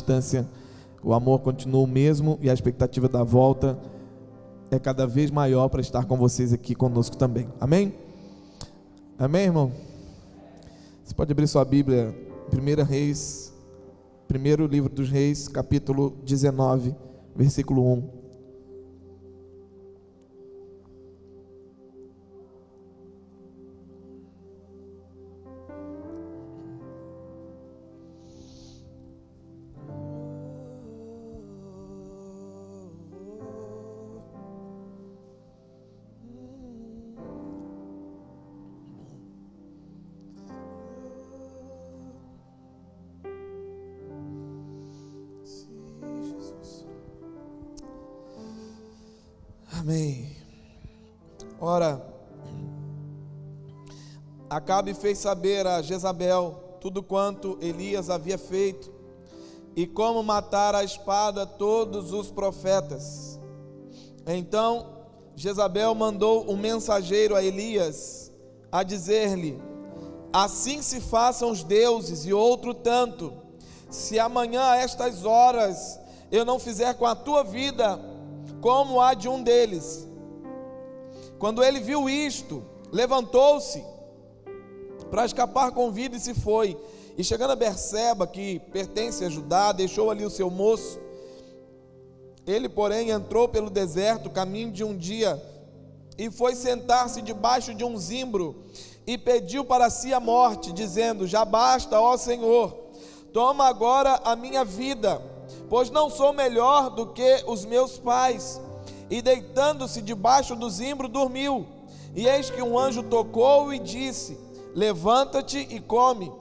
distância, o amor continua o mesmo e a expectativa da volta é cada vez maior para estar com vocês aqui conosco também. Amém? Amém, irmão? Você pode abrir sua Bíblia, 1 Reis, primeiro livro dos Reis, capítulo 19, versículo 1. Amém. Ora, Acabe fez saber a Jezabel tudo quanto Elias havia feito e como matara a espada todos os profetas. Então Jezabel mandou um mensageiro a Elias a dizer-lhe: assim se façam os deuses e outro tanto, se amanhã a estas horas eu não fizer com a tua vida como a de um deles. Quando ele viu isto, levantou-se para escapar com vida e se foi. E chegando a Berseba, que pertence a Judá, deixou ali o seu moço. Ele, porém, entrou pelo deserto, caminho de um dia, e foi sentar-se debaixo de um zimbro, e pediu para si a morte, dizendo: já basta, ó Senhor, toma agora a minha vida, pois não sou melhor do que os meus pais. E deitando-se debaixo do zimbro, dormiu. E eis que um anjo tocou e disse: levanta-te e come.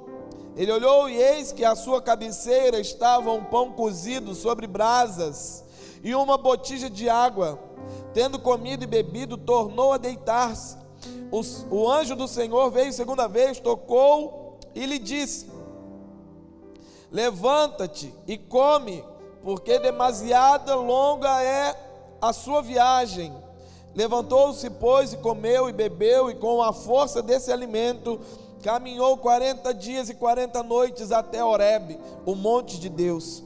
Ele olhou e eis que à sua cabeceira estava um pão cozido sobre brasas e uma botija de água. Tendo comido e bebido, tornou a deitar-se. O anjo do Senhor veio segunda vez, tocou e lhe disse: levanta-te e come, porque demasiada longa é a sua viagem. Levantou-se, pois, e comeu e bebeu, e com a força desse alimento caminhou 40 dias e 40 noites até Horebe, o monte de Deus.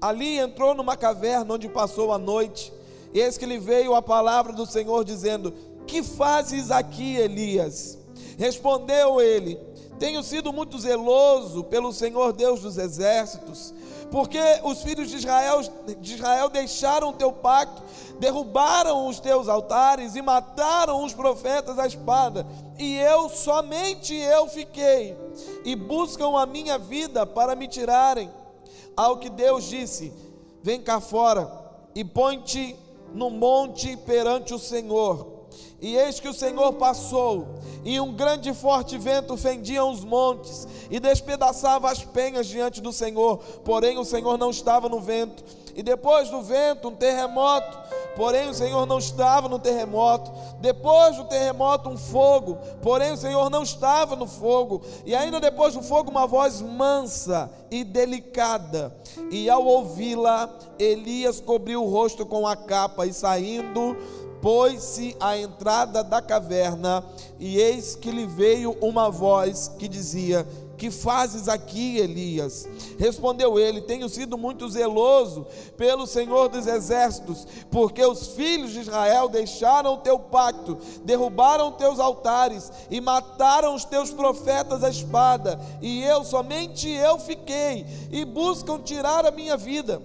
Ali entrou numa caverna onde passou a noite. E eis que lhe veio a palavra do Senhor dizendo: que fazes aqui, Elias? Respondeu ele: tenho sido muito zeloso pelo Senhor Deus dos exércitos, porque os filhos de Israel deixaram o teu pacto, derrubaram os teus altares e mataram os profetas à espada, e somente eu fiquei, e buscam a minha vida para me tirarem. Ao que Deus disse: vem cá fora e põe-te no monte perante o Senhor. E eis que o Senhor passou, e um grande e forte vento fendia os montes e despedaçava as penhas diante do Senhor, porém o Senhor não estava no vento. E depois do vento um terremoto, porém o Senhor não estava no terremoto. Depois do terremoto um fogo, porém o Senhor não estava no fogo. E ainda depois do fogo uma voz mansa e delicada. E ao ouvi-la, Elias cobriu o rosto com a capa e saindo, pôs-se à entrada da caverna. E eis que lhe veio uma voz que dizia: que fazes aqui, Elias? Respondeu ele: tenho sido muito zeloso pelo Senhor dos exércitos, porque os filhos de Israel deixaram o teu pacto, derrubaram teus altares e mataram os teus profetas à espada, e somente eu fiquei, e buscam tirar a minha vida.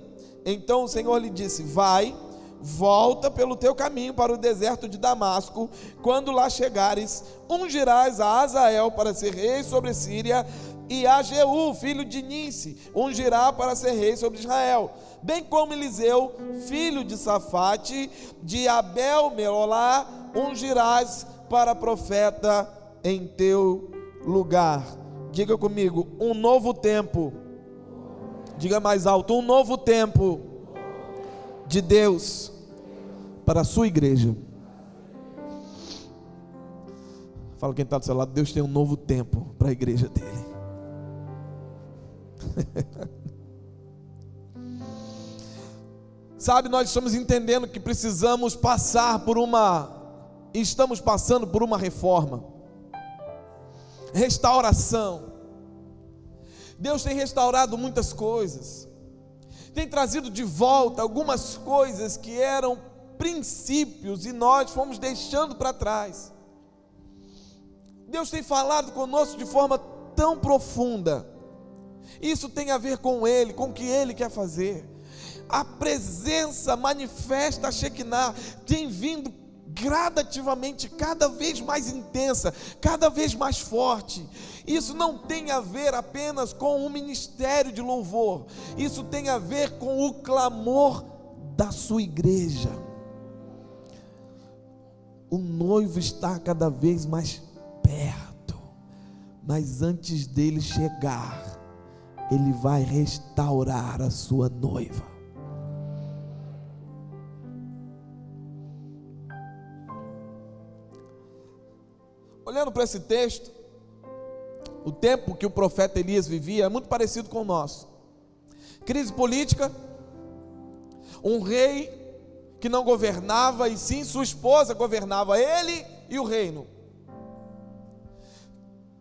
Então o Senhor lhe disse: vai, volta pelo teu caminho para o deserto de Damasco. Quando lá chegares, ungirás a Azael para ser rei sobre Síria, e a Jeú, filho de Ninsi, ungirá para ser rei sobre Israel, bem como Eliseu, filho de Safate, de Abel-Meolá, ungirás para profeta em teu lugar. Diga comigo: um novo tempo. Diga mais alto: um novo tempo de Deus para a sua igreja. Fala quem está do seu lado: Deus tem um novo tempo para a igreja dele. Sabe, nós estamos entendendo que precisamos estamos passando por uma reforma, restauração. Deus tem restaurado muitas coisas. tem trazido de volta algumas coisas que eram princípios e nós fomos deixando para trás. Deus tem falado conosco de forma tão profunda. Isso tem a ver com Ele, com o que Ele quer fazer. A presença manifesta, a Shekinah, tem vindo gradativamente, cada vez mais intensa, cada vez mais forte. Isso não tem a ver apenas com o ministério de louvor, isso tem a ver com o clamor da sua igreja. O noivo está cada vez mais perto, mas antes dele chegar, ele vai restaurar a sua noiva. Olhando para esse texto, o tempo que o profeta Elias vivia é muito parecido com o nosso. Crise política, um rei que não governava, e sim sua esposa governava ele e o reino.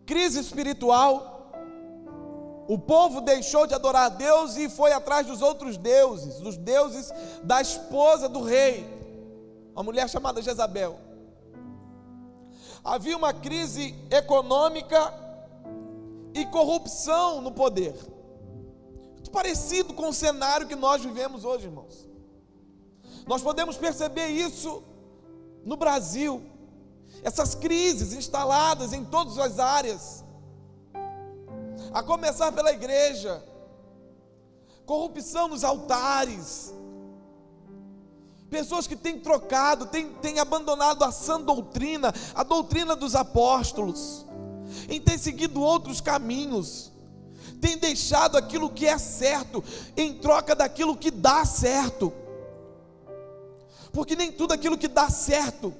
Crise espiritual, o povo deixou de adorar a Deus e foi atrás dos outros deuses, dos deuses da esposa do rei, uma mulher chamada Jezabel. Havia uma crise econômica e corrupção no poder, muito parecido com o cenário que nós vivemos hoje, irmãos. Nós podemos perceber isso no Brasil, essas crises instaladas em todas as áreas, a começar pela igreja, corrupção nos altares, pessoas que têm trocado, têm abandonado a sã doutrina, a doutrina dos apóstolos, e têm seguido outros caminhos, têm deixado aquilo que é certo em troca daquilo que dá certo, porque nem tudo aquilo que dá certo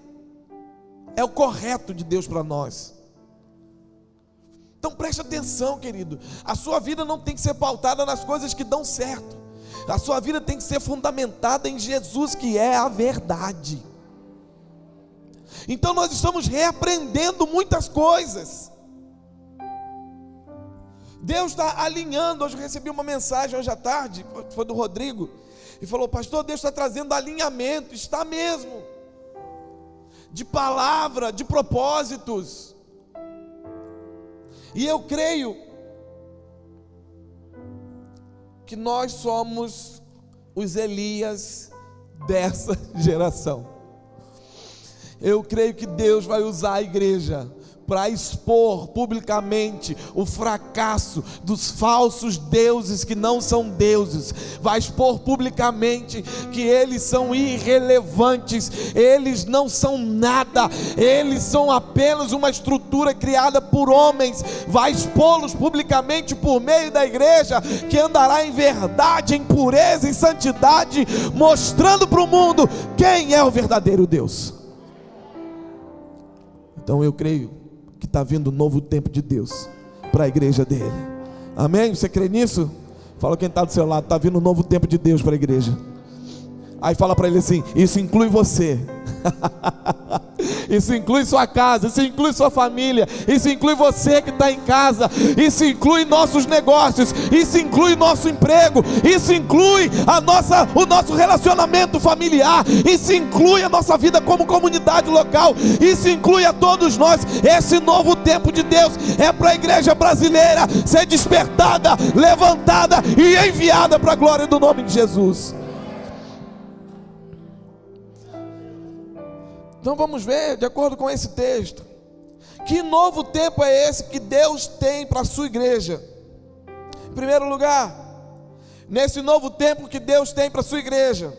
é o correto de Deus para nós. Então preste atenção, querido, a sua vida não tem que ser pautada nas coisas que dão certo, a sua vida tem que ser fundamentada em Jesus, que é a verdade. Então nós estamos reaprendendo muitas coisas. Deus está alinhando. Hoje eu recebi uma mensagem hoje à tarde, foi do Rodrigo, e falou: pastor, Deus está trazendo alinhamento. Está mesmo, de palavra, de propósitos. E eu creio que nós somos os Elias dessa geração. Eu creio que Deus vai usar a igreja para expor publicamente o fracasso dos falsos deuses que não são deuses, vai expor publicamente que eles são irrelevantes, eles não são nada, eles são apenas uma estrutura criada por homens, vai expô-los publicamente por meio da igreja, que andará em verdade, em pureza, em santidade, mostrando para o mundo quem é o verdadeiro Deus. Então eu creio que está vindo um novo tempo de Deus para a igreja dele. Amém? Você crê nisso? Fala quem está do seu lado: está vindo um novo tempo de Deus para a igreja. Aí fala para ele assim: isso inclui você. Isso inclui sua casa, isso inclui sua família, isso inclui você que está em casa, isso inclui nossos negócios, isso inclui nosso emprego, isso inclui o nosso relacionamento familiar, isso inclui a nossa vida como comunidade local, isso inclui a todos nós. Esse novo tempo de Deus é para a igreja brasileira ser despertada, levantada e enviada para a glória do nome de Jesus. Então vamos ver, de acordo com esse texto, que novo tempo é esse que Deus tem para a sua igreja. Em primeiro lugar, nesse novo tempo que Deus tem para a sua igreja,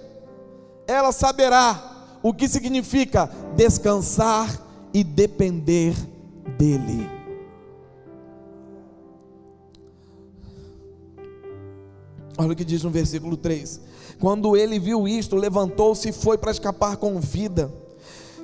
ela saberá o que significa descansar e depender dEle. Olha o que diz no versículo 3: quando ele viu isto, levantou-se e foi para escapar com vida.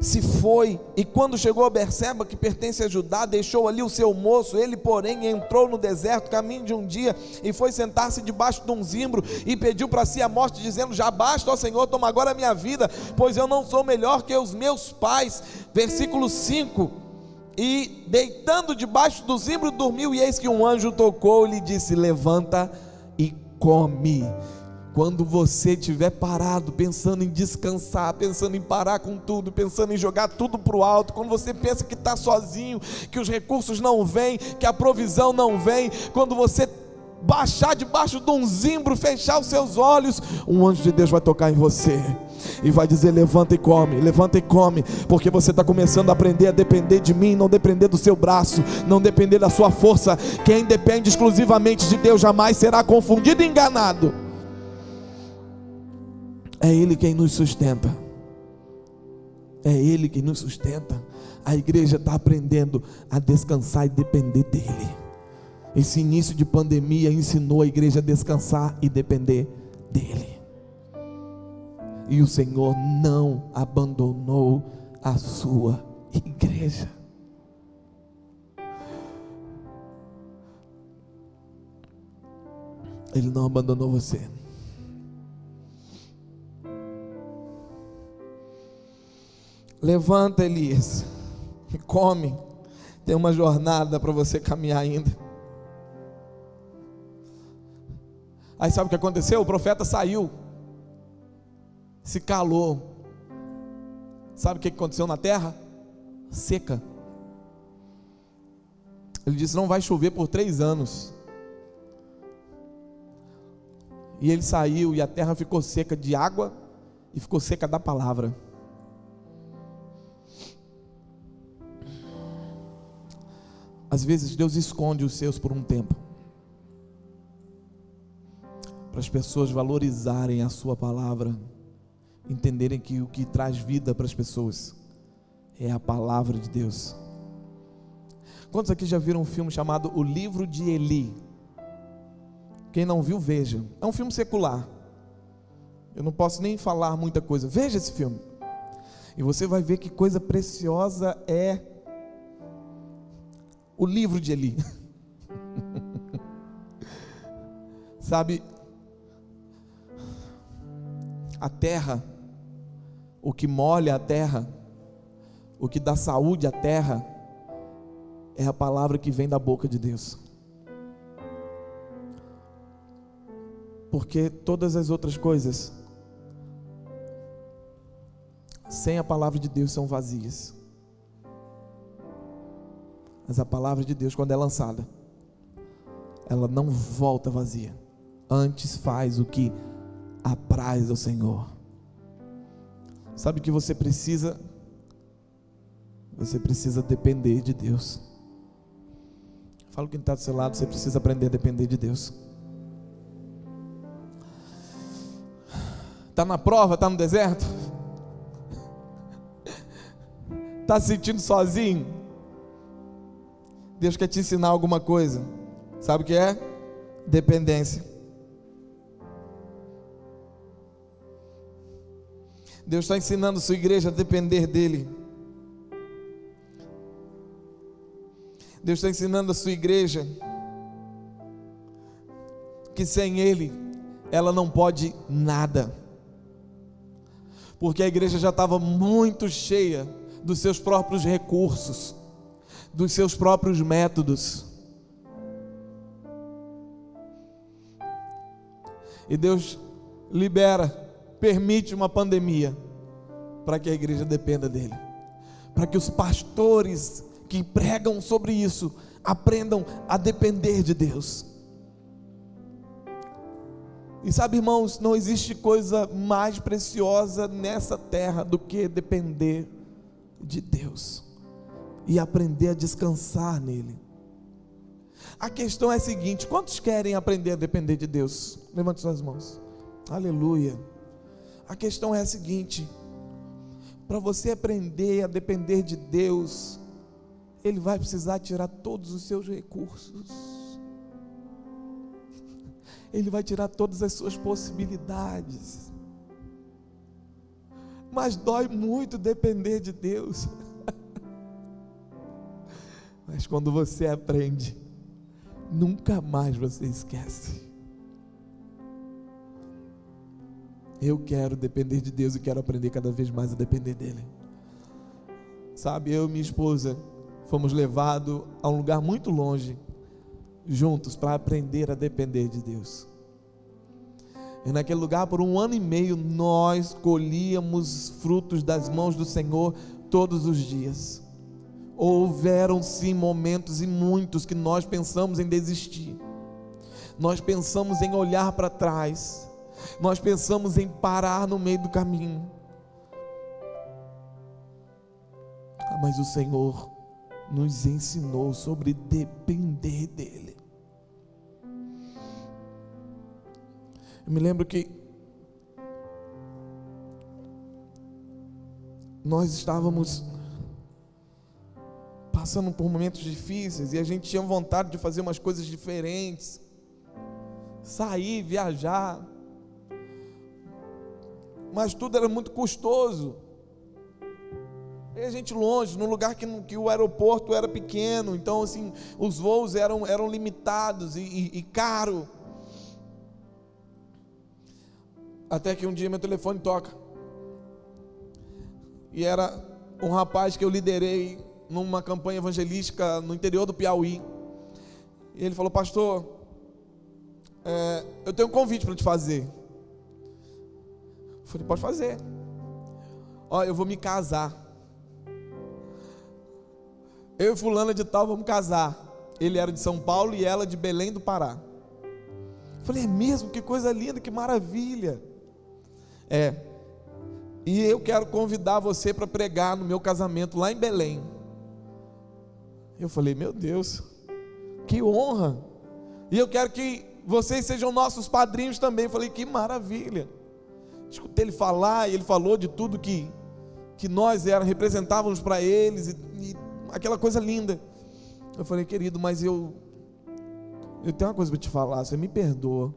Se foi, e quando chegou a Berseba, que pertence a Judá, deixou ali o seu moço. Ele, porém, entrou no deserto, caminho de um dia, e foi sentar-se debaixo de um zimbro, e pediu para si a morte, dizendo: já basta, ó Senhor, toma agora a minha vida, pois eu não sou melhor que os meus pais. Versículo 5: e deitando debaixo do zimbro, dormiu, e eis que um anjo tocou e lhe disse: levanta e come. Quando você estiver parado, pensando em descansar, pensando em parar com tudo, pensando em jogar tudo para o alto, quando você pensa que está sozinho, que os recursos não vêm, que a provisão não vem, quando você baixar debaixo de um zimbro, fechar os seus olhos, um anjo de Deus vai tocar em você e vai dizer: levanta e come, porque você está começando a aprender a depender de mim, não depender do seu braço, não depender da sua força. Quem depende exclusivamente de Deus jamais será confundido e enganado. É Ele quem nos sustenta, é Ele quem nos sustenta. A igreja está aprendendo a descansar e depender dEle. Esse início de pandemia ensinou a igreja a descansar e depender dEle. E o Senhor não abandonou a sua igreja. Ele não abandonou você. Levanta, Elias, e come. Tem uma jornada para você caminhar ainda. Aí sabe o que aconteceu? O profeta saiu, se calou. Sabe o que aconteceu na terra? Seca. Ele disse: não vai chover por 3 anos. E ele saiu e a terra ficou seca de água e ficou seca da palavra. Às vezes Deus esconde os seus por um tempo, para as pessoas valorizarem a sua palavra, entenderem que o que traz vida para as pessoas é a palavra de Deus. Quantos aqui já viram um filme chamado O Livro de Eli? Quem não viu, veja. É um filme secular, eu não posso nem falar muita coisa. Veja esse filme e você vai ver que coisa preciosa é o livro de Eli. Sabe, a terra, o que molha a terra, o que dá saúde à terra, é a palavra que vem da boca de Deus. Porque todas as outras coisas, sem a palavra de Deus, são vazias. Mas a palavra de Deus, quando é lançada, ela não volta vazia, antes faz o que apraz ao Senhor. Sabe o que você precisa? Você precisa depender de Deus. Fala quem está do seu lado: você precisa aprender a depender de Deus. Está na prova, está no deserto, está se sentindo sozinho. Deus quer te ensinar alguma coisa. Sabe o que é? Dependência. Deus está ensinando a sua igreja a depender dEle. Deus está ensinando a sua igreja que sem Ele ela não pode nada, porque a igreja já estava muito cheia dos seus próprios recursos, dos seus próprios métodos. E Deus permite uma pandemia para que a igreja dependa dEle, para que os pastores que pregam sobre isso aprendam a depender de Deus. E sabe, irmãos, não existe coisa mais preciosa nessa terra do que depender de Deus e aprender a descansar nele. A questão é a seguinte: quantos querem aprender a depender de Deus? Levante suas mãos. Aleluia. A questão é a seguinte: para você aprender a depender de Deus, Ele vai precisar tirar todos os seus recursos, Ele vai tirar todas as suas possibilidades. Mas dói muito depender de Deus. Mas quando você aprende, nunca mais você esquece. Eu quero depender de Deus e quero aprender cada vez mais a depender dEle. Sabe, eu e minha esposa fomos levados a um lugar muito longe, juntos, para aprender a depender de Deus. E naquele lugar, por 1 ano e meio, nós colhíamos frutos das mãos do Senhor todos os dias. Houveram sim momentos, e muitos, que nós pensamos em desistir. Nós pensamos em olhar para trás. Nós pensamos em parar no meio do caminho. Mas o Senhor nos ensinou sobre depender dEle. Eu me lembro que nós estávamos passando por momentos difíceis, e a gente tinha vontade de fazer umas coisas diferentes, sair, viajar, mas tudo era muito custoso. E a gente longe, num lugar que o aeroporto era pequeno, então assim, os voos eram limitados e caro. Até que um dia meu telefone toca, e era um rapaz que eu liderei numa campanha evangelística no interior do Piauí. E ele falou: pastor, eu tenho um convite para te fazer. Eu falei: pode fazer. Ó, eu vou me casar. Eu e fulana de tal vamos casar. Ele era de São Paulo e ela de Belém do Pará. Eu falei: é mesmo? Que coisa linda, que maravilha. E eu quero convidar você para pregar no meu casamento lá em Belém. Eu falei: meu Deus, que honra. E eu quero que vocês sejam nossos padrinhos também. Eu falei: que maravilha. Escutei ele falar, e ele falou de tudo que nós representávamos para eles, e aquela coisa linda. Eu falei: querido, mas eu tenho uma coisa para te falar, você me perdoa,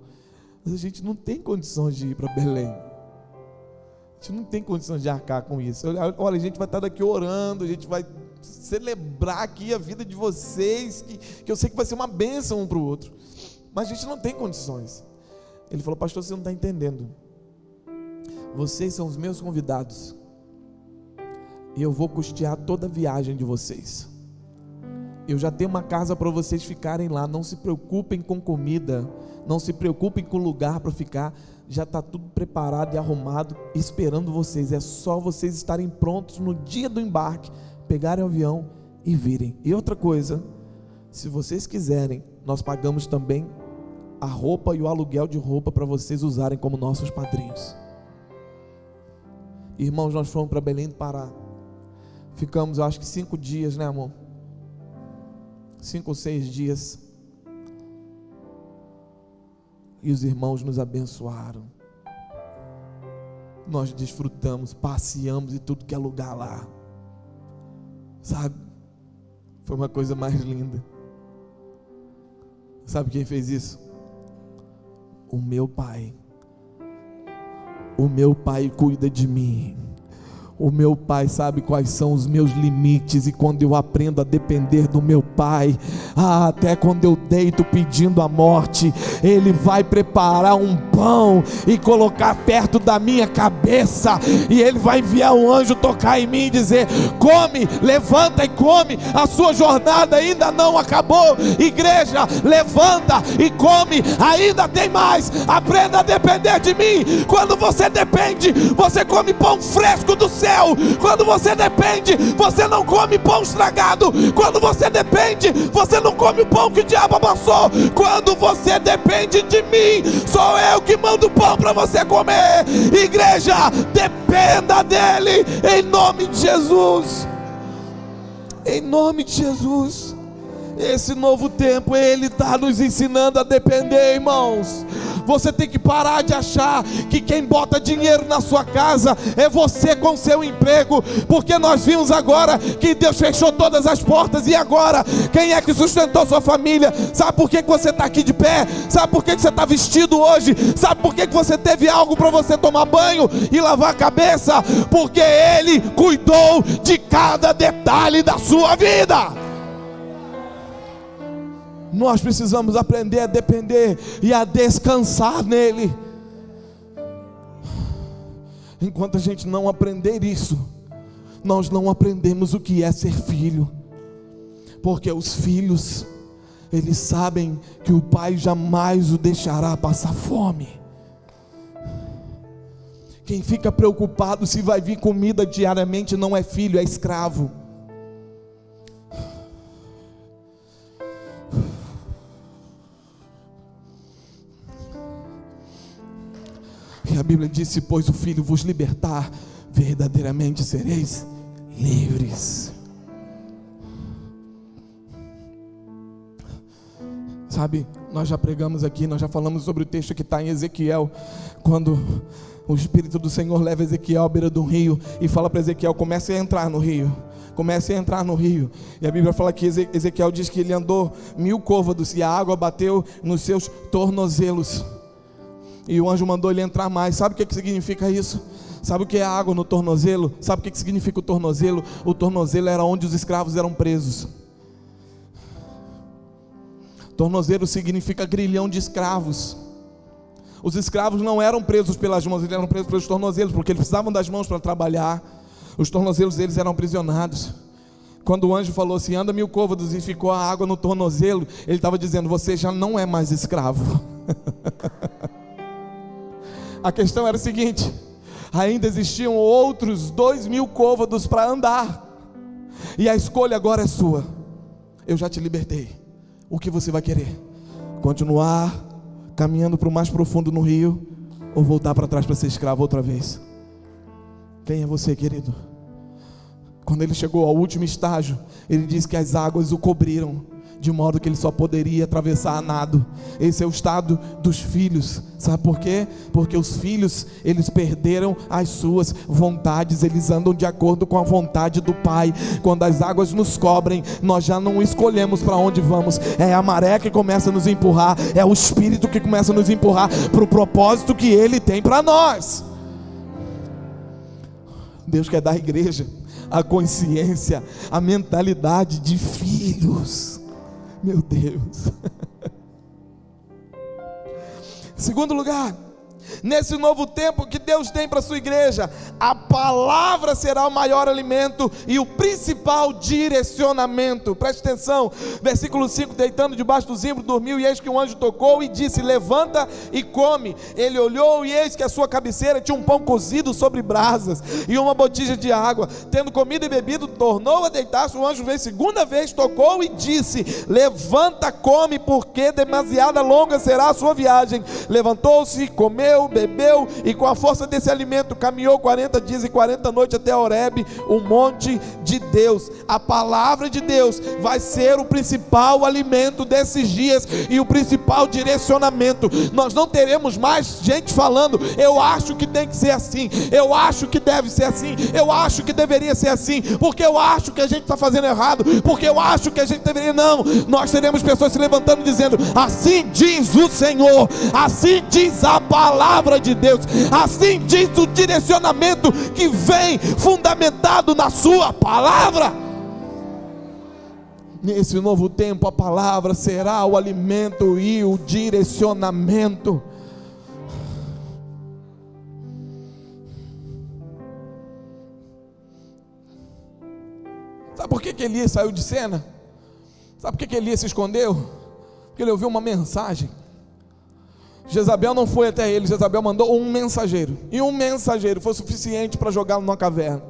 mas a gente não tem condições de ir para Belém. A gente não tem condições de arcar com isso. Olha, a gente vai estar daqui orando, a gente vai celebrar aqui a vida de vocês, que eu sei que vai ser uma bênção um para o outro, mas a gente não tem condições. Ele falou: pastor, você não está entendendo. Vocês são os meus convidados, e eu vou custear toda a viagem de vocês. Eu já tenho uma casa para vocês ficarem lá. Não se preocupem com comida, não se preocupem com lugar para ficar. Já está tudo preparado e arrumado, esperando vocês. É só vocês estarem prontos no dia do embarque, pegarem o avião e virem. E outra coisa, se vocês quiserem, nós pagamos também a roupa e o aluguel de roupa para vocês usarem como nossos padrinhos. Irmãos, nós fomos para Belém do Pará. Ficamos, eu acho que 5 dias, né, amor? 5 ou 6 dias. E os irmãos nos abençoaram. Nós desfrutamos, passeamos em tudo que é lugar lá. Sabe? Foi uma coisa mais linda. Sabe quem fez isso? O meu pai. O meu pai cuida de mim. O meu pai sabe quais são os meus limites, e quando eu aprendo a depender do meu pai, até quando eu deito pedindo a morte, ele vai preparar um pão e colocar perto da minha cabeça, e ele vai enviar um anjo tocar em mim e dizer: come, levanta e come, a sua jornada ainda não acabou. Igreja, levanta e come, ainda tem mais. Aprenda a depender de mim. Quando você depende, você come pão fresco do céu. Quando você depende, você não come pão estragado. Quando você depende, você não come o pão que o diabo amassou. Quando você depende de mim, sou eu que mando o pão para você comer. Igreja, dependa dele, em nome de Jesus. Em nome de Jesus. Esse novo tempo, ele está nos ensinando a depender, irmãos. Você tem que parar de achar que quem bota dinheiro na sua casa é você com seu emprego, porque nós vimos agora que Deus fechou todas as portas. E agora, quem é que sustentou sua família? Sabe por que você está aqui de pé? Sabe por que você está vestido hoje? Sabe por que você teve algo para você tomar banho e lavar a cabeça? Porque Ele cuidou de cada detalhe da sua vida. Nós precisamos aprender a depender e a descansar nele. Enquanto a gente não aprender isso, nós não aprendemos o que é ser filho. Porque os filhos, eles sabem que o pai jamais o deixará passar fome. Quem fica preocupado se vai vir comida diariamente não é filho, é escravo. E a Bíblia diz: se pois o Filho vos libertar, verdadeiramente sereis livres. Sabe, nós já pregamos aqui, nós já falamos sobre o texto que está em Ezequiel, quando o Espírito do Senhor leva Ezequiel à beira do rio e fala para Ezequiel: comece a entrar no rio. Comece a entrar no rio. E a Bíblia fala que Ezequiel diz que ele andou 1000 côvados e a água bateu nos seus tornozelos. E o anjo mandou ele entrar mais. Sabe o que significa isso? Sabe o que é água no tornozelo? Sabe o que significa o tornozelo? O tornozelo era onde os escravos eram presos. Tornozelo significa grilhão de escravos. Os escravos não eram presos pelas mãos, eles eram presos pelos tornozelos, porque eles precisavam das mãos para trabalhar. Os tornozelos deles eram aprisionados. Quando o anjo falou assim: anda 1000 côvados, e ficou a água no tornozelo, ele estava dizendo: você já não é mais escravo. A questão era o seguinte: ainda existiam outros 2000 côvados para andar, e a escolha agora é sua. Eu já te libertei. O que você vai querer? Continuar caminhando para o mais profundo no rio, ou voltar para trás para ser escravo outra vez? Quem é você, querido? Quando ele chegou ao último estágio, ele diz que as águas o cobriram, de modo que ele só poderia atravessar a nado. Esse é o estado dos filhos. Sabe por quê? Porque os filhos, eles perderam as suas vontades, eles andam de acordo com a vontade do Pai. Quando as águas nos cobrem, nós já não escolhemos para onde vamos. É a maré que começa a nos empurrar, é o Espírito que começa a nos empurrar para o propósito que Ele tem para nós. Deus quer dar à igreja a consciência, a mentalidade de filhos. Meu Deus. Segundo lugar, nesse novo tempo que Deus tem para a sua igreja, a palavra será o maior alimento e o principal direcionamento. Preste atenção, versículo 5: deitando debaixo do zimbro, dormiu, e eis que um anjo tocou e disse: levanta e come. Ele olhou, e eis que a sua cabeceira tinha um pão cozido sobre brasas e uma botija de água. Tendo comido e bebido, tornou a deitar-se. O anjo veio segunda vez, tocou e disse: levanta, come, porque demasiada longa será a sua viagem. Levantou-se, comeu, bebeu, e com a força desse alimento caminhou 40 dias e 40 noites até Horebe, o monte de Deus. A palavra de Deus vai ser o principal alimento desses dias e o principal direcionamento. Nós não teremos mais gente falando: eu acho que tem que ser assim, eu acho que deve ser assim, eu acho que deveria ser assim, porque eu acho que a gente está fazendo errado, porque eu acho que a gente deveria. Não, nós teremos pessoas se levantando dizendo: assim diz o Senhor, assim diz a palavra de Deus, assim diz o direcionamento que vem fundamentado na sua palavra. Nesse novo tempo, a palavra será o alimento e o direcionamento. Sabe por que Elias saiu de cena? Sabe por que Elias se escondeu? Porque ele ouviu uma mensagem. Jezabel não foi até ele, Jezabel mandou um mensageiro, e um mensageiro foi suficiente para jogá-lo numa caverna.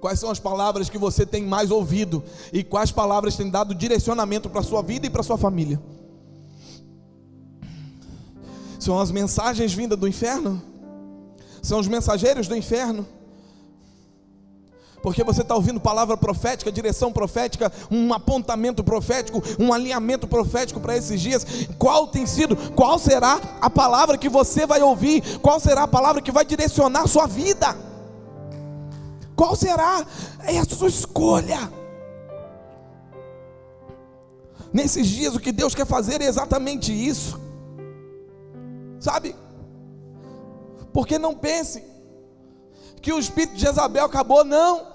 Quais são as palavras que você tem mais ouvido, e quais palavras têm dado direcionamento para a sua vida e para a sua família? São as mensagens vindas do inferno? São os mensageiros do inferno? Porque você está ouvindo palavra profética, direção profética, um apontamento profético, um alinhamento profético para esses dias. Qual será a palavra que você vai ouvir? Qual será a palavra que vai direcionar a sua vida? Qual será? É a sua escolha. Nesses dias o que Deus quer fazer é exatamente isso. Sabe? Porque não pense que o espírito de Jezabel acabou, não.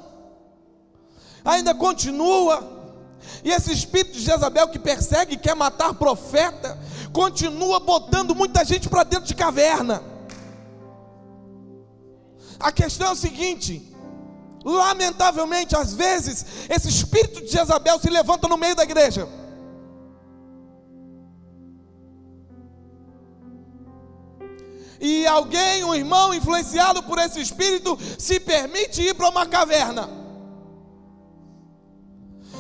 Ainda continua. E esse espírito de Jezabel que persegue e quer matar profeta, continua botando muita gente para dentro de caverna. A questão é o seguinte: lamentavelmente, às vezes, esse espírito de Jezabel se levanta no meio da igreja. e alguém, um irmão influenciado por esse espírito, se permite ir para uma caverna.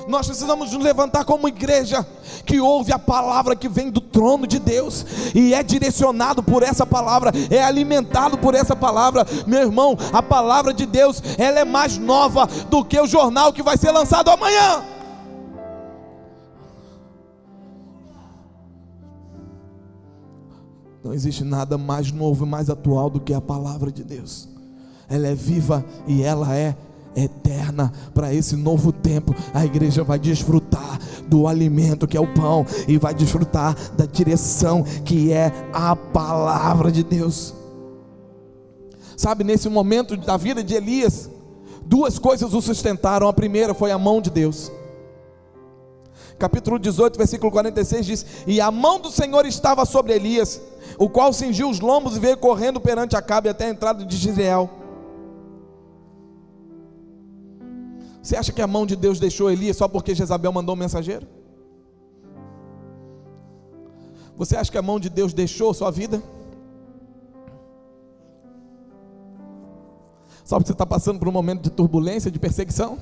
Nós precisamos nos levantar como igreja que ouve a palavra que vem do trono de Deus e é direcionado por essa palavra, é alimentado por essa palavra. Meu irmão, a palavra de Deus, ela é mais nova do que o jornal que vai ser lançado amanhã. Não existe nada mais novo e mais atual do que a palavra de Deus. Ela é viva e ela é eterna. Para esse novo tempo, a igreja vai desfrutar do alimento que é o pão, e vai desfrutar da direção que é a palavra de Deus. Sabe, nesse momento da vida de Elias, duas coisas o sustentaram. A primeira foi a mão de Deus. Capítulo 18, versículo 46 diz: e a mão do Senhor estava sobre Elias, o qual cingiu os lombos e veio correndo perante Acabe até a entrada de Jezreel. Você acha que a mão de Deus deixou Elias só porque Jezabel mandou um mensageiro? Você acha que a mão de Deus deixou sua vida só porque você está passando por um momento de turbulência, de perseguição?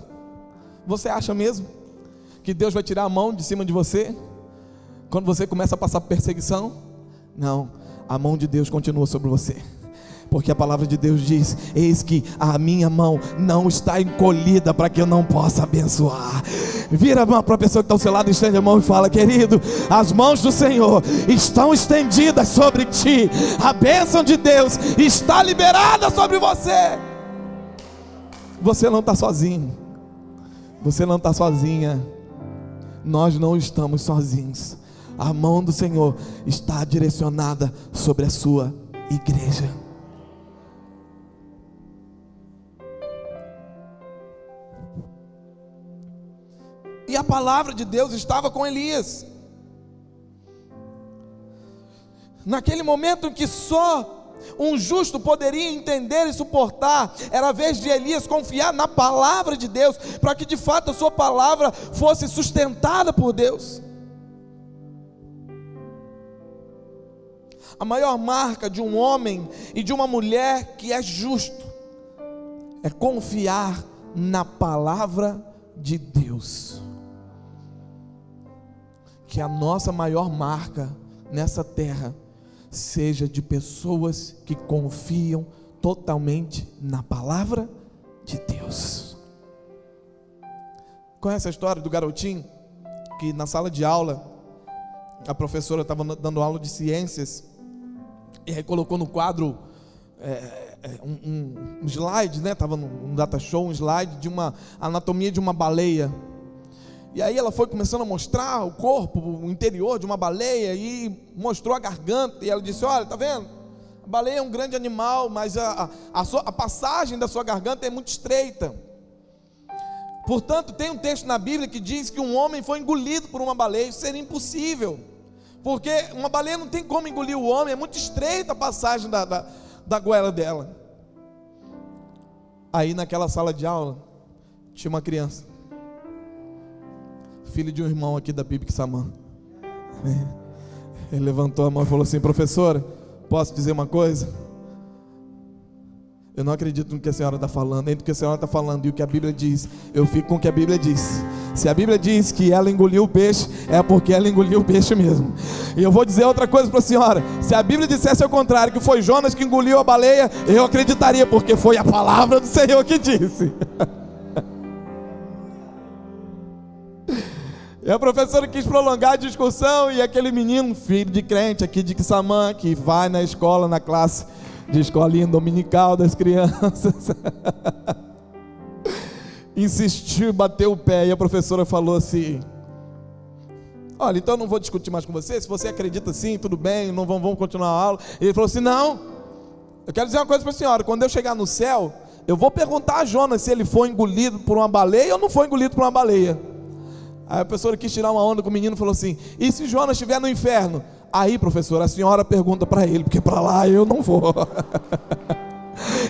Você acha mesmo que Deus vai tirar a mão de cima de você quando você começa a passar por perseguição? Não, a mão de Deus continua sobre você, porque a palavra de Deus diz: eis que a minha mão não está encolhida para que eu não possa abençoar. Vira a mão para a pessoa que está ao seu lado, estende a mão e fala: querido, as mãos do Senhor estão estendidas sobre ti, a bênção de Deus está liberada sobre você. Você não está sozinho, você não está sozinha, nós não estamos sozinhos. A mão do Senhor está direcionada sobre a sua igreja. E a palavra de Deus estava com Elias. Naquele momento em que só um justo poderia entender e suportar, era a vez de Elias confiar na palavra de Deus, para que de fato a sua palavra fosse sustentada por Deus. A maior marca de um homem e de uma mulher que é justo é confiar na palavra de Deus. Que a nossa maior marca nessa terra seja de pessoas que confiam totalmente na palavra de Deus. Conhece a história do garotinho que na sala de aula a professora estava dando aula de ciências e aí colocou no quadro um slide, né? Estava num data show, um slide de uma anatomia de uma baleia. E aí ela foi começando a mostrar o corpo, o interior de uma baleia, e mostrou a garganta, e ela disse: olha, está vendo? A baleia é um grande animal, mas a passagem da sua garganta é muito estreita. Portanto, tem um texto na Bíblia que diz que um homem foi engolido por uma baleia. Isso seria impossível, porque uma baleia não tem como engolir o homem, é muito estreita a passagem da goela dela. Aí naquela sala de aula tinha uma criança, filho de um irmão aqui da Bibic Samã. Ele levantou a mão e falou assim: professora, posso dizer uma coisa? Eu não acredito no que a senhora está falando, entre o que a senhora está falando e o que a Bíblia diz. Eu fico com o que a Bíblia diz. Se a Bíblia diz que ela engoliu o peixe, é porque ela engoliu o peixe mesmo. E eu vou dizer outra coisa para a senhora: se a Bíblia dissesse ao contrário, que foi Jonas que engoliu a baleia, eu acreditaria, porque foi a palavra do Senhor que disse. E a professora quis prolongar a discussão, e aquele menino, filho de crente aqui de Quissamã, que vai na escola, na classe de escolinha dominical das crianças, insistiu e bateu o pé, e a professora falou assim: olha, então eu não vou discutir mais com você, se você acredita assim, tudo bem, não vamos continuar a aula. E ele falou assim: não, eu quero dizer uma coisa para a senhora, quando eu chegar no céu, eu vou perguntar a Jonas se ele foi engolido por uma baleia ou não foi engolido por uma baleia. Aí a professora quis tirar uma onda com o menino e falou assim: e se Jonas estiver no inferno? Aí, professora, a senhora pergunta para ele, porque para lá eu não vou.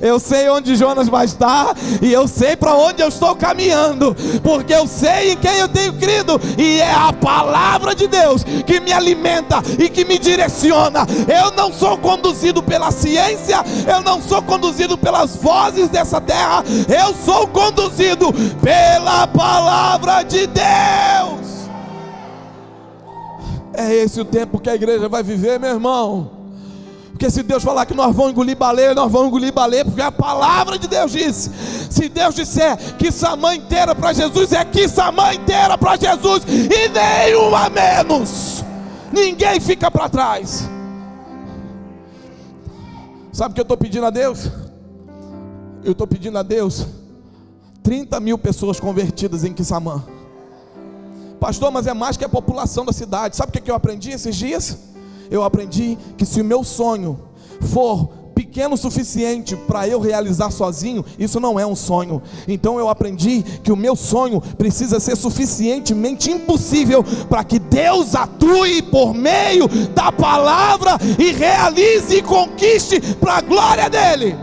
eu sei onde Jonas vai estar, e eu sei para onde eu estou caminhando, porque eu sei em quem eu tenho crido, e é a palavra de Deus que me alimenta e que me direciona. Eu não sou conduzido pela ciência, eu não sou conduzido pelas vozes dessa terra, eu sou conduzido pela palavra de Deus. É esse o tempo que a igreja vai viver, meu irmão. Porque se Deus falar que nós vamos engolir baleia, nós vamos engolir baleia, porque a palavra de Deus disse. Se Deus disser que Samã inteira para Jesus, é que Samã inteira para Jesus, e nenhuma menos. Ninguém fica para trás. Sabe o que eu estou pedindo a Deus? Eu estou pedindo a Deus 30 mil pessoas convertidas em Quissamã. Pastor, mas é mais que a população da cidade. Sabe o que eu aprendi esses dias? Eu aprendi que se o meu sonho for pequeno o suficiente para eu realizar sozinho, isso não é um sonho. Então eu aprendi que o meu sonho precisa ser suficientemente impossível para que Deus atue por meio da palavra e realize e conquiste para a glória dele.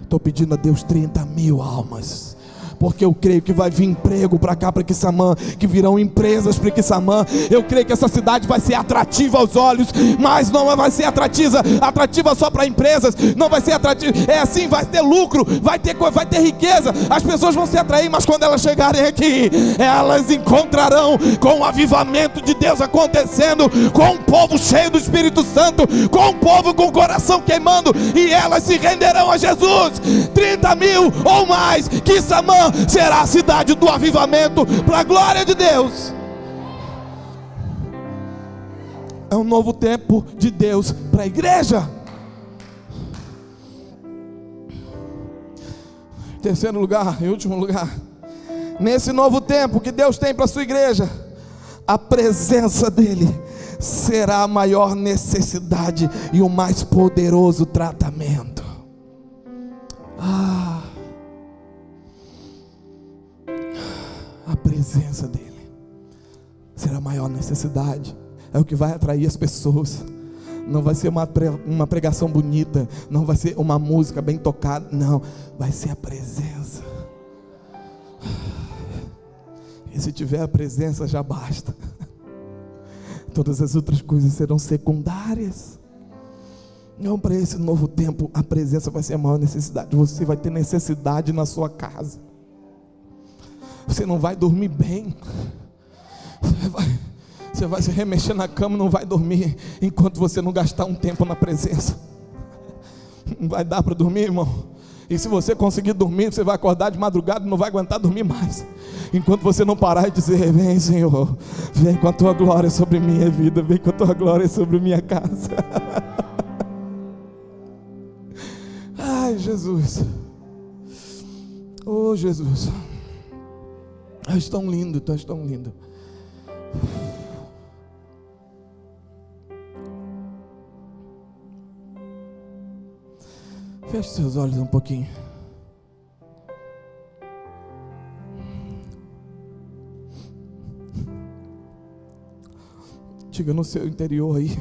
Estou pedindo a Deus 30 mil almas, porque eu creio que vai vir emprego para cá, para Quissamã, que virão empresas para Quissamã. Eu creio que essa cidade vai ser atrativa aos olhos, mas não vai ser atrativa só para empresas, não vai ser atrativa, é assim, vai ter lucro, vai ter riqueza, as pessoas vão se atrair, mas quando elas chegarem aqui, elas encontrarão com o avivamento de Deus acontecendo, com um povo cheio do Espírito Santo, com um povo com o coração queimando, e elas se renderão a Jesus. 30 mil ou mais, Quissamã será a cidade do avivamento para a glória de Deus. É um novo tempo de Deus para a igreja. Terceiro lugar e último lugar, nesse novo tempo que Deus tem para a sua igreja, a presença dele será a maior necessidade e o mais poderoso tratamento. A presença dele será a maior necessidade, é o que vai atrair as pessoas. Não vai ser uma pregação bonita, não vai ser uma música bem tocada, não, vai ser a presença. E se tiver a presença já basta. Todas as outras coisas serão secundárias. Não, para esse novo tempo a presença vai ser a maior necessidade. Você vai ter necessidade na sua casa. Você não vai dormir bem. Você vai se remexer na cama e não vai dormir enquanto você não gastar um tempo na presença. Não vai dar para dormir, irmão. E se você conseguir dormir, você vai acordar de madrugada e não vai aguentar dormir mais, enquanto você não parar e dizer: vem, Senhor, vem com a tua glória sobre minha vida, vem com a tua glória sobre minha casa. Ai, Jesus. Oh, Jesus. Tu és tão lindo, tu és tão lindo. Feche seus olhos um pouquinho. Diga no seu interior aí: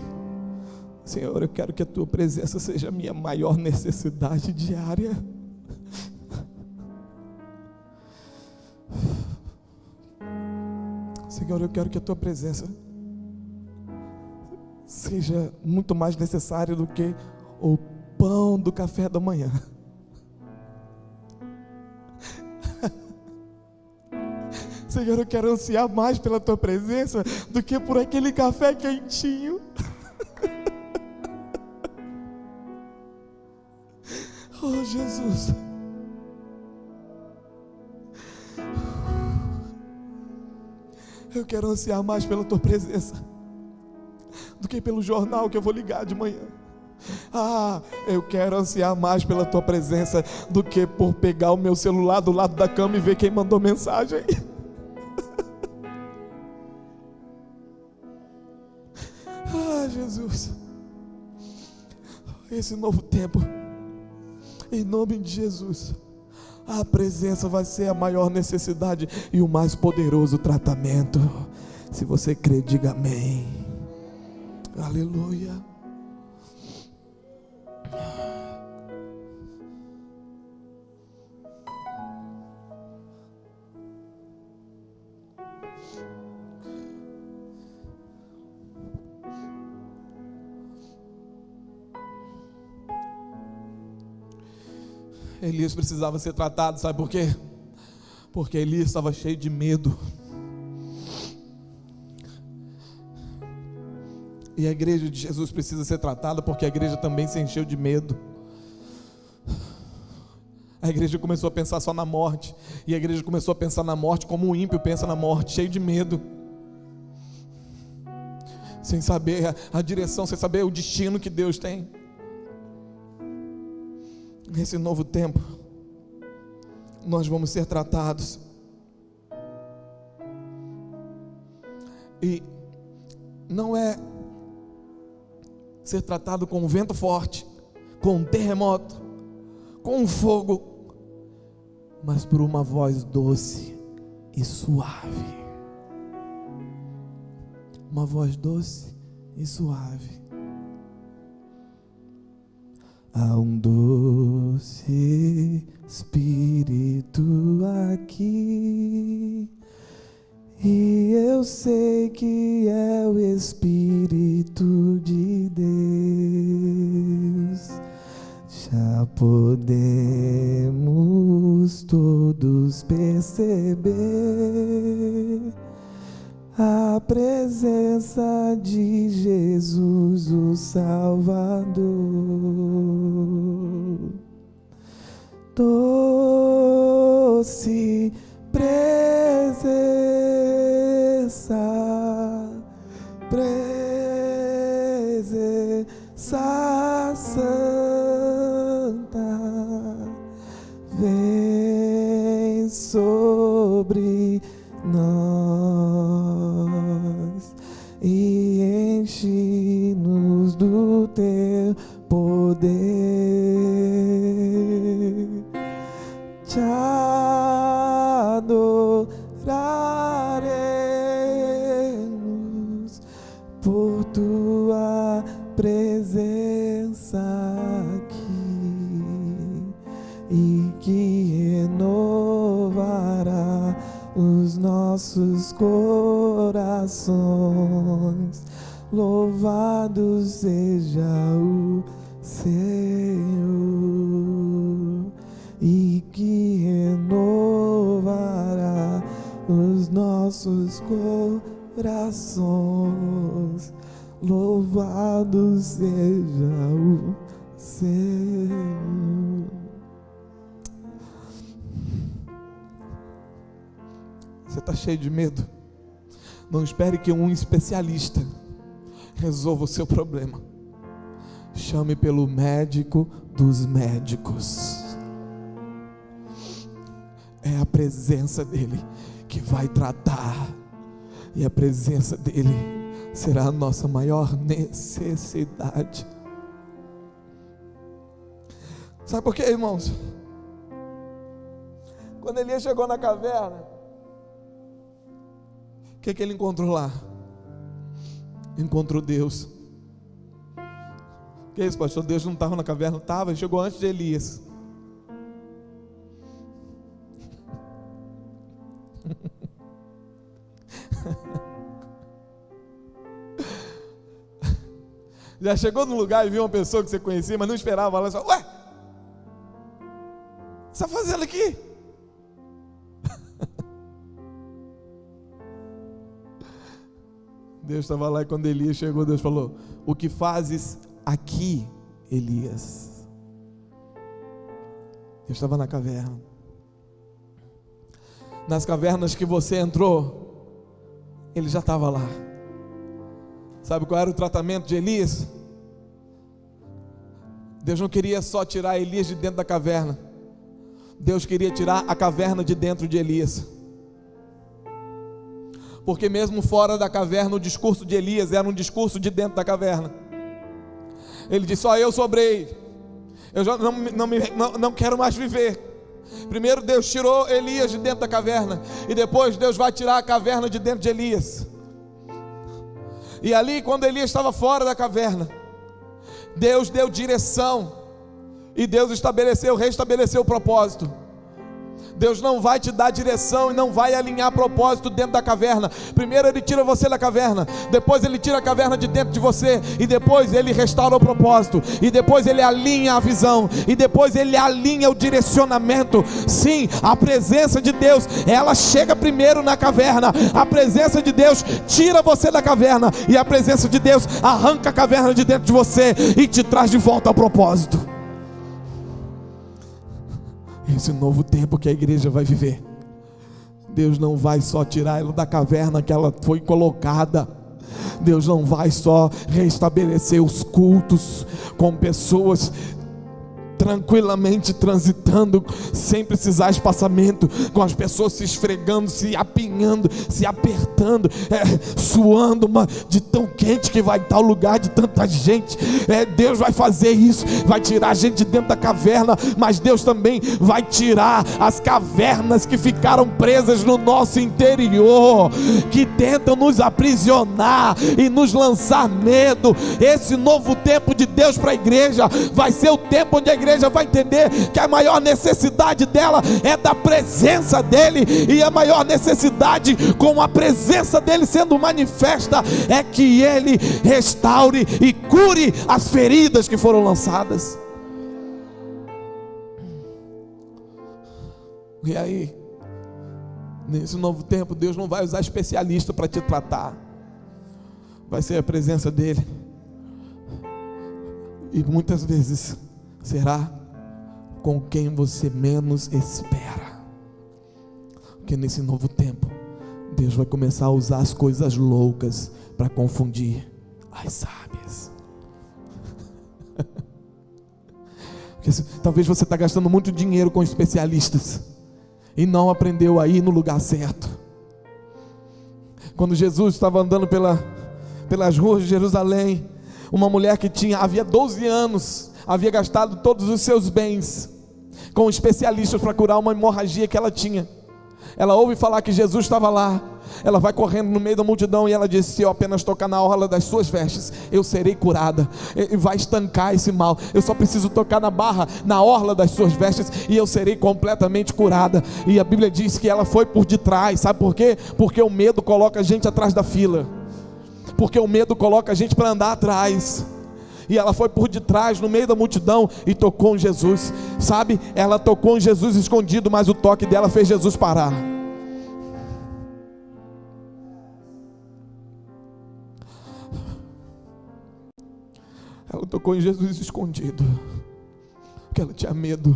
Senhor, eu quero que a tua presença seja a minha maior necessidade diária. Senhor, eu quero que a tua presença seja muito mais necessária do que o pão do café da manhã. Senhor, eu quero ansiar mais pela tua presença do que por aquele café quentinho. Oh, Jesus. Eu quero ansiar mais pela tua presença do que pelo jornal que eu vou ligar de manhã. Eu quero ansiar mais pela tua presença do que por pegar o meu celular do lado da cama e ver quem mandou mensagem. Jesus, esse novo tempo, em nome de Jesus, a presença vai ser a maior necessidade e o mais poderoso tratamento. Se você crê, diga amém. Aleluia. Elias precisava ser tratado, sabe por quê? Porque Elias estava cheio de medo. E a igreja de Jesus precisa ser tratada porque a igreja também se encheu de medo. A igreja começou a pensar só na morte. E a igreja começou a pensar na morte como o ímpio pensa na morte, cheio de medo. Sem saber a direção, sem saber o destino que Deus tem. Nesse novo tempo, nós vamos ser tratados. E não é ser tratado com um vento forte, com um terremoto, com um fogo, mas por uma voz doce e suave. Uma voz doce e suave. Há um doce Espírito aqui, e eu sei que é o Espírito de Deus. Já podemos todos perceber a presença de Jesus, o Salvador. Doce presença, presença santa, vem sobre nós e enche-nos do teu poder. Te adoraremos por tua presença aqui, e que renovará os nossos corações. Louvado seja o Senhor, e que renovará os nossos corações. Louvado seja o Senhor. Você está cheio de medo? Não espere que um especialista resolva o seu problema. Chame pelo médico dos médicos. É a presença dele que vai tratar, e a presença dele será a nossa maior necessidade. Sabe por quê, irmãos? Quando Elias chegou na caverna, o que ele encontrou lá? Encontrou Deus. Que é isso, pastor? Deus não estava na caverna? Estava, ele chegou antes de Elias. Já chegou num lugar e viu uma pessoa que você conhecia, mas não esperava, ela só, ué, o que você está fazendo aqui? Deus estava lá, e quando Elias chegou, Deus falou: o que fazes aqui, Elias? Eu estava na caverna. Nas cavernas que você entrou, ele já estava lá. Sabe qual era o tratamento de Elias? Deus não queria só tirar Elias de dentro da caverna. Deus queria tirar a caverna de dentro de Elias. Porque mesmo fora da caverna, o discurso de Elias era um discurso de dentro da caverna. Ele disse: só eu sobrei, eu já não quero mais viver. Primeiro Deus tirou Elias de dentro da caverna, e depois Deus vai tirar a caverna de dentro de Elias. E ali, quando Elias estava fora da caverna, Deus deu direção, e Deus restabeleceu o propósito. Deus não vai te dar direção e não vai alinhar propósito dentro da caverna. Primeiro Ele tira você da caverna, depois Ele tira a caverna de dentro de você, e depois Ele restaura o propósito, e depois Ele alinha a visão, e depois Ele alinha o direcionamento. Sim, a presença de Deus, ela chega primeiro na caverna. A presença de Deus tira você da caverna, e a presença de Deus arranca a caverna de dentro de você e te traz de volta ao propósito. Esse novo tempo que a igreja vai viver, Deus não vai só tirar ela da caverna que ela foi colocada. Deus não vai só restabelecer os cultos com pessoas tranquilamente transitando, sem precisar de espaçamento, com as pessoas se esfregando, se apinhando, se apertando, suando de tão quente que vai estar o lugar de tanta gente. Deus vai fazer isso, vai tirar a gente de dentro da caverna, mas Deus também vai tirar as cavernas que ficaram presas no nosso interior, que tentam nos aprisionar e nos lançar medo. Esse novo tempo de Deus para a igreja vai ser o tempo onde a igreja vai entender que a maior necessidade dela é da presença dEle, e a maior necessidade com a presença dEle sendo manifesta é que Ele restaure e cure as feridas que foram lançadas. E aí, nesse novo tempo, Deus não vai usar especialista para te tratar, vai ser a presença dEle, e muitas vezes será com quem você menos espera, porque nesse novo tempo Deus vai começar a usar as coisas loucas para confundir as sábias. Porque talvez você está gastando muito dinheiro com especialistas e não aprendeu a ir no lugar certo. Quando Jesus estava andando pelas ruas de Jerusalém, uma mulher que havia 12 anos, havia gastado todos os seus bens com especialistas para curar uma hemorragia que ela tinha. Ela ouve falar que Jesus estava lá, ela vai correndo no meio da multidão e ela diz: se eu apenas tocar na orla das suas vestes, eu serei curada, e vai estancar esse mal. Eu só preciso tocar na orla das suas vestes e eu serei completamente curada. E a Bíblia diz que ela foi por detrás. Sabe por quê? Porque o medo coloca a gente atrás da fila, porque o medo coloca a gente para andar atrás. E ela foi por detrás, no meio da multidão, e tocou em Jesus. Sabe, ela tocou em Jesus escondido, mas o toque dela fez Jesus parar. Ela tocou em Jesus escondido, porque ela tinha medo,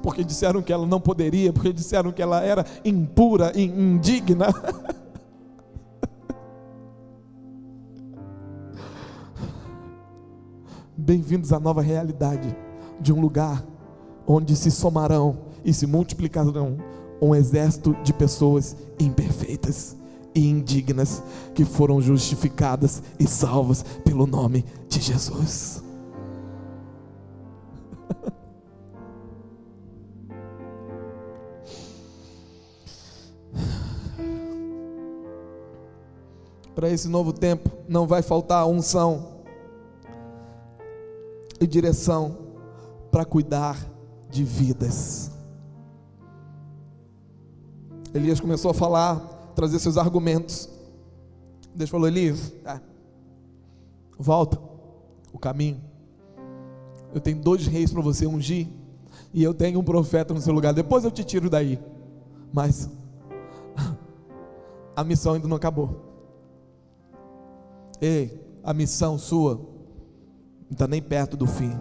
porque disseram que ela não poderia, porque disseram que ela era impura e indigna. Bem-vindos à nova realidade de um lugar onde se somarão e se multiplicarão um exército de pessoas imperfeitas e indignas, que foram justificadas e salvas pelo nome de Jesus. Para esse novo tempo não vai faltar unção e direção para cuidar de vidas. Elias começou a falar, trazer seus argumentos. Deus falou: Elias, volta o caminho. Eu tenho 2 reis para você ungir, e eu tenho um profeta no seu lugar. Depois eu te tiro daí, mas a missão ainda não acabou. Ei, a missão sua não está nem perto do fim.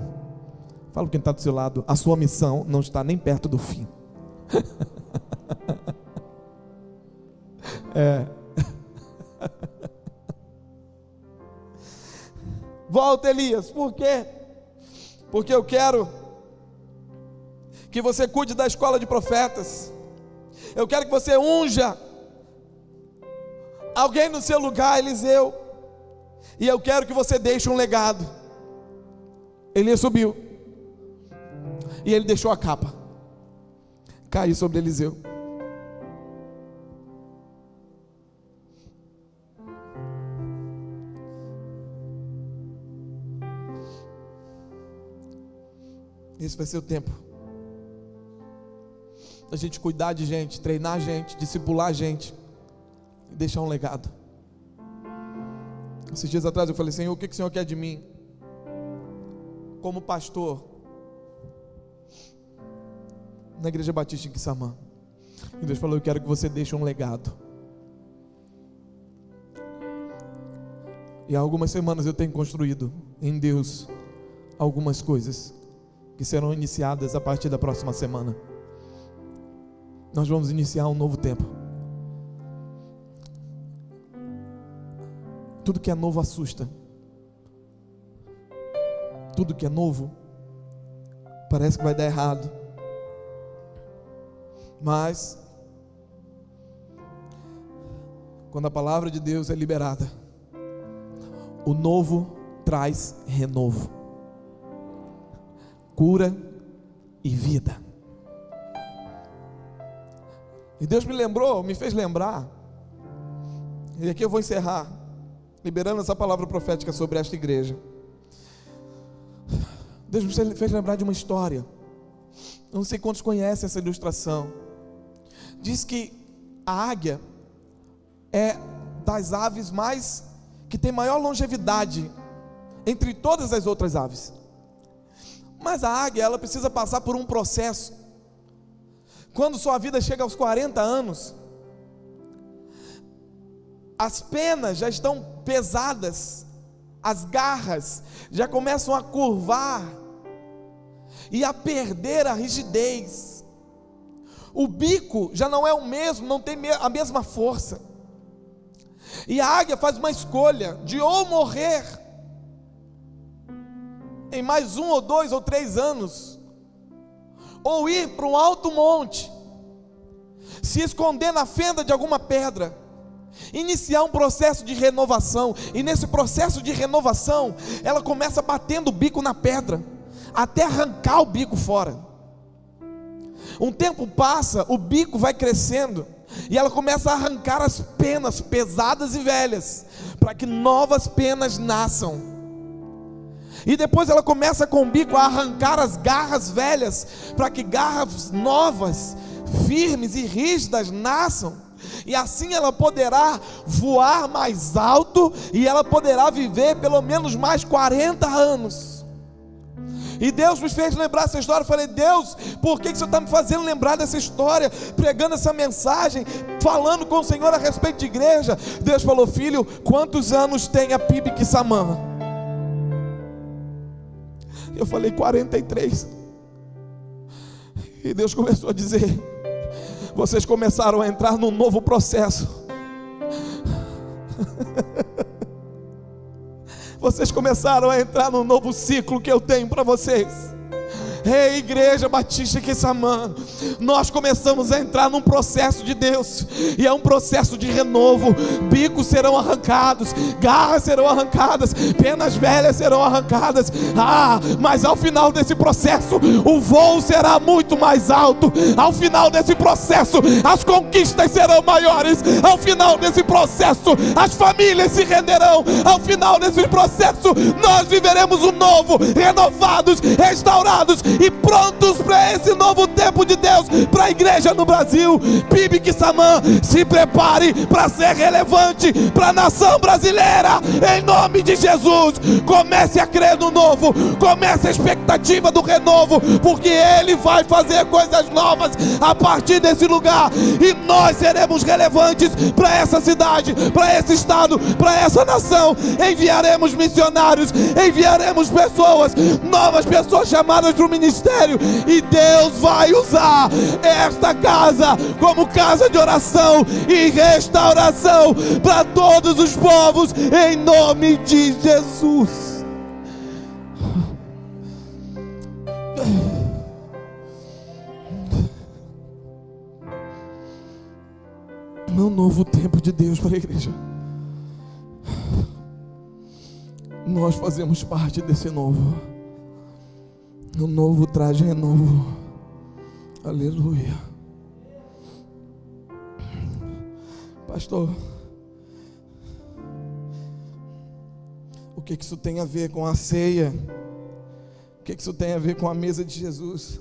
Fala para quem está do seu lado: a sua missão não está nem perto do fim. Volta, Elias. Por quê? Porque eu quero que você cuide da escola de profetas. Eu quero que você unja alguém no seu lugar, Eliseu. E eu quero que você deixe um legado. Elias subiu, e ele deixou a capa cair sobre Eliseu. Esse vai ser o tempo a gente cuidar de gente, treinar a gente, discipular a gente e deixar um legado. Esses dias atrás eu falei: Senhor, o que o Senhor quer de mim como pastor na Igreja Batista em Quissamã? E Deus falou: eu quero que você deixe um legado. E há algumas semanas eu tenho construído em Deus algumas coisas que serão iniciadas a partir da próxima semana. Nós vamos iniciar um novo tempo. Tudo que é novo assusta. Tudo que é novo parece que vai dar errado. Mas quando a palavra de Deus é liberada, o novo traz renovo, cura e vida. E Deus me fez lembrar, e aqui eu vou encerrar, liberando essa palavra profética sobre esta igreja. Deus me fez lembrar de uma história. Eu não sei quantos conhecem essa ilustração. Diz que a águia é das aves que tem maior longevidade entre todas as outras aves. Mas a águia, ela precisa passar por um processo. Quando sua vida chega aos 40 anos, as penas já estão pesadas, as garras já começam a curvar e a perder a rigidez. O bico já não é o mesmo, não tem a mesma força. E a águia faz uma escolha de ou morrer em mais 1 ou 2 ou 3 anos, ou ir para um alto monte, se esconder na fenda de alguma pedra, iniciar um processo de renovação. E nesse processo de renovação, ela começa batendo o bico na pedra, até arrancar o bico fora. Um tempo passa, o bico vai crescendo, e ela começa a arrancar as penas pesadas e velhas, para que novas penas nasçam. E depois ela começa com o bico a arrancar as garras velhas, para que garras novas, firmes e rígidas nasçam. E assim ela poderá voar mais alto, e ela poderá viver pelo menos mais 40 anos. E Deus me fez lembrar essa história. Eu falei: Deus, por que o Senhor está me fazendo lembrar dessa história, pregando essa mensagem, falando com o Senhor a respeito de igreja? Deus falou: filho, quantos anos tem a PIB Quissamã? Eu falei: 43. E Deus começou a dizer: vocês começaram a entrar num novo processo. Vocês começaram a entrar num novo ciclo que eu tenho para vocês. Ei, Igreja Batista Quissamã, nós começamos a entrar num processo de Deus, e é um processo de renovo. Bicos serão arrancados, garras serão arrancadas, penas velhas serão arrancadas. Mas ao final desse processo, o voo será muito mais alto. Ao final desse processo, as conquistas serão maiores. Ao final desse processo, as famílias se renderão. Ao final desse processo, nós viveremos o novo, renovados, restaurados e prontos para esse novo tempo de Deus, para a igreja no Brasil. PIB Quissamã, se prepare para ser relevante para a nação brasileira, em nome de Jesus. Comece a crer no novo, comece a expectativa do renovo, porque Ele vai fazer coisas novas a partir desse lugar, e nós seremos relevantes para essa cidade, para esse estado, para essa nação. Enviaremos missionários, enviaremos pessoas, novas pessoas chamadas para o ministério, e Deus vai usar esta casa como casa de oração e restauração para todos os povos, em nome de Jesus. É um novo tempo de Deus para a igreja. Nós fazemos parte desse novo. O novo traz renovo. Aleluia. Pastor, o que isso tem a ver com a ceia? O que isso tem a ver com a mesa de Jesus?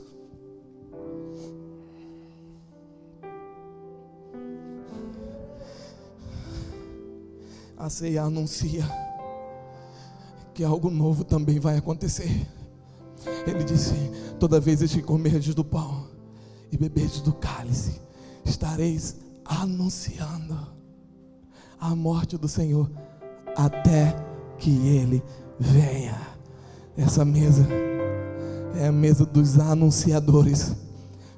A ceia anuncia que algo novo também vai acontecer. Ele disse: toda vez que comerdes do pão e beberdes do cálice, estareis anunciando a morte do Senhor até que Ele venha. Essa mesa é a mesa dos anunciadores.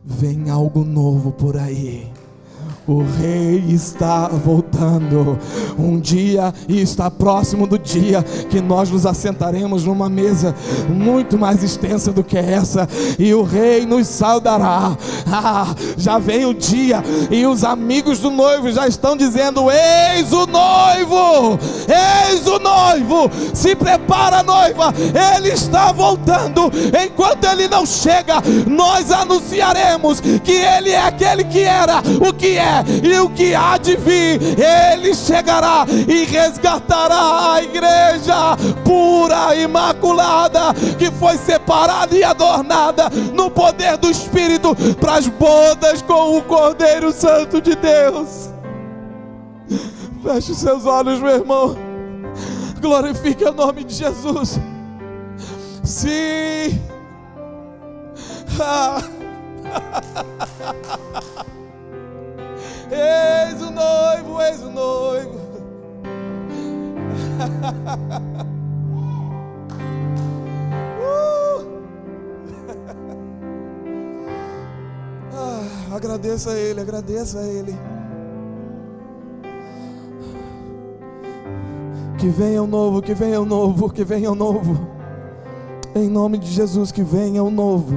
Vem algo novo por aí. O rei está voltando. Um dia, e está próximo do dia, que nós nos assentaremos numa mesa muito mais extensa do que essa, e o rei nos saudará. Já vem o dia, e os amigos do noivo já estão dizendo: eis o noivo, eis o noivo, se prepara, noiva, ele está voltando. Enquanto ele não chega, nós anunciaremos que ele é aquele que era, o que é e o que há de vir. Ele chegará e resgatará a igreja pura, imaculada, que foi separada e adornada no poder do Espírito para as bodas com o Cordeiro Santo de Deus. Feche seus olhos, meu irmão. Glorifique o nome de Jesus. Sim. Eis o noivo, eis o noivo. Agradeça a Ele, agradeça a Ele. Que venha o novo, que venha o novo, que venha o novo. Em nome de Jesus, que venha o novo.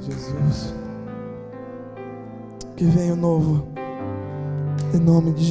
Jesus. Que venha o novo. Em nome de Jesus.